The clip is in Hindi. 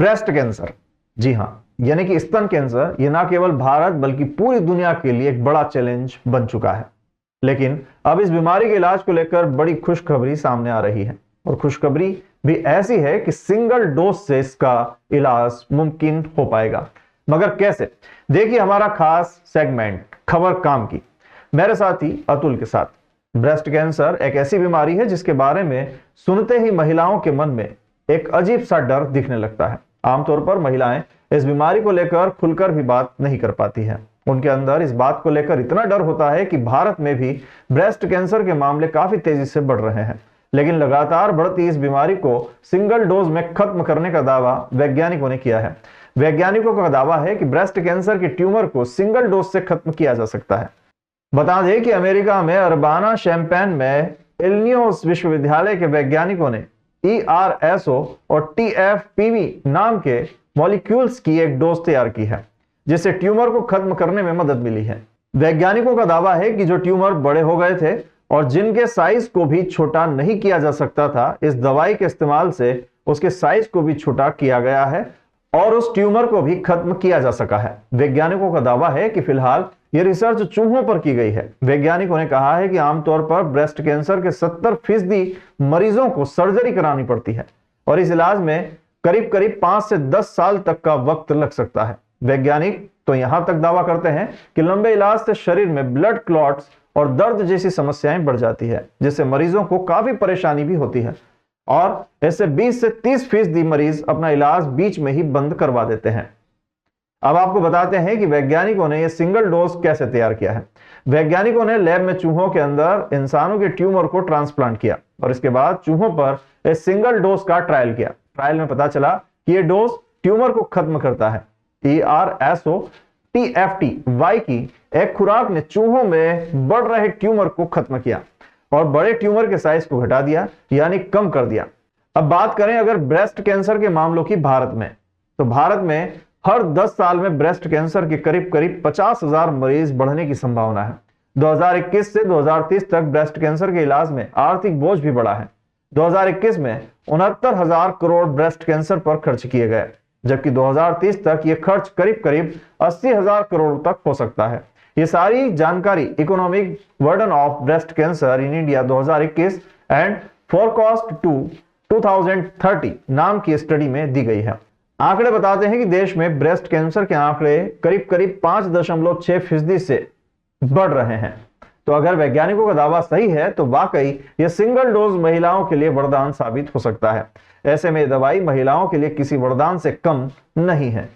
ब्रेस्ट कैंसर, जी हां, यानी कि स्तन कैंसर, यह ना केवल भारत बल्कि पूरी दुनिया के लिए एक बड़ा चैलेंज बन चुका है। लेकिन अब इस बीमारी के इलाज को लेकर बड़ी खुशखबरी सामने आ रही है, और खुशखबरी भी ऐसी है कि सिंगल डोज से इसका इलाज मुमकिन हो पाएगा। मगर कैसे? देखिए हमारा खास सेगमेंट खबर काम की, मेरे साथी अतुल के साथ। ब्रेस्ट कैंसर एक ऐसी बीमारी है जिसके बारे में सुनते ही महिलाओं के मन में एक अजीब सा डर दिखने लगता है। आमतौर पर महिलाएं इस बीमारी को लेकर खुलकर भी बात नहीं कर पाती हैं। उनके अंदर इस बात को लेकर इतना डर होता है कि भारत में भी ब्रेस्ट कैंसर के मामले काफी तेजी से बढ़ रहे हैं। लेकिन लगातार बढ़ती इस बीमारी को सिंगल डोज में खत्म करने का दावा वैज्ञानिकों ने किया है। वैज्ञानिकों का दावा है कि ब्रेस्ट कैंसर के ट्यूमर को सिंगल डोज से खत्म किया जा सकता है। बता दें कि अमेरिका में अर्बाना शैम्पेन में इलिनॉइस विश्वविद्यालय के वैज्ञानिकों ने ERSO और TFPV नाम के मॉलिक्यूल्स की एक डोज तैयार की है, जिससे ट्यूमर को खत्म करने में मदद मिली है। वैज्ञानिकों का दावा है कि जो ट्यूमर बड़े हो गए थे और जिनके साइज को भी छोटा नहीं किया जा सकता था, इस दवाई के इस्तेमाल से उसके साइज को भी छोटा किया गया है और उस ट्यूमर को भी खत्म किया जा सका है। वैज्ञानिकों का दावा है कि फिलहाल यह रिसर्च चूहों पर की गई है। वैज्ञानिकों ने कहा है कि आमतौर पर ब्रेस्ट कैंसर के 70% मरीजों को सर्जरी करानी पड़ती है और इस इलाज में करीब करीब 5 से 10 साल तक का वक्त लग सकता है। वैज्ञानिक तो यहां तक दावा करते हैं कि लंबे इलाज से शरीर में ब्लड क्लॉट्स और दर्द जैसी समस्याएं बढ़ जाती है, जिससे मरीजों को काफी परेशानी भी होती है और इससे 20 से 30% मरीज अपना इलाज बीच में ही बंद करवा देते हैं। अब आपको बताते हैं कि वैज्ञानिकों ने यह सिंगल डोज कैसे तैयार किया है। वैज्ञानिकों ने लैब में चूहों के अंदर इंसानों के ट्यूमर को ट्रांसप्लांट किया और इसके बाद चूहों पर एक सिंगल डोज का ट्रायल किया। ट्रायल में पता चला कि यह डोज ट्यूमर को खत्म करता है। ERSO TFT-Y की एक खुराक ने चूहों में बढ़ रहे ट्यूमर को खत्म किया और बड़े ट्यूमर के साइज को घटा दिया, यानी कम कर दिया। अब बात करें अगर ब्रेस्ट कैंसर के मामलों की भारत में, तो भारत में हर 10 साल में ब्रेस्ट कैंसर के करीब करीब 50,000 मरीज बढ़ने की संभावना है। 2021 से 2030 तक ब्रेस्ट कैंसर के इलाज में आर्थिक बोझ भी बढ़ा है। 2021 में 69,000 करोड़ ब्रेस्ट कैंसर पर खर्च किए गए, जबकि 2030 तक यह खर्च करीब करीब 80,000 करोड़ तक हो सकता है। ये सारी जानकारी economic burden of breast cancer in India 2021 and forecast to 2030 नाम की स्टडी में दी गई है। आंकड़े बताते हैं कि देश में ब्रेस्ट कैंसर के आंकड़े करीब करीब 5.6% से बढ़ रहे हैं। तो अगर वैज्ञानिकों का दावा सही है तो वाकई यह सिंगल डोज महिलाओं के लिए वरदान साबित हो सकता है। ऐसे में दवाई महिलाओं के लिए किसी वरदान से कम नहीं है।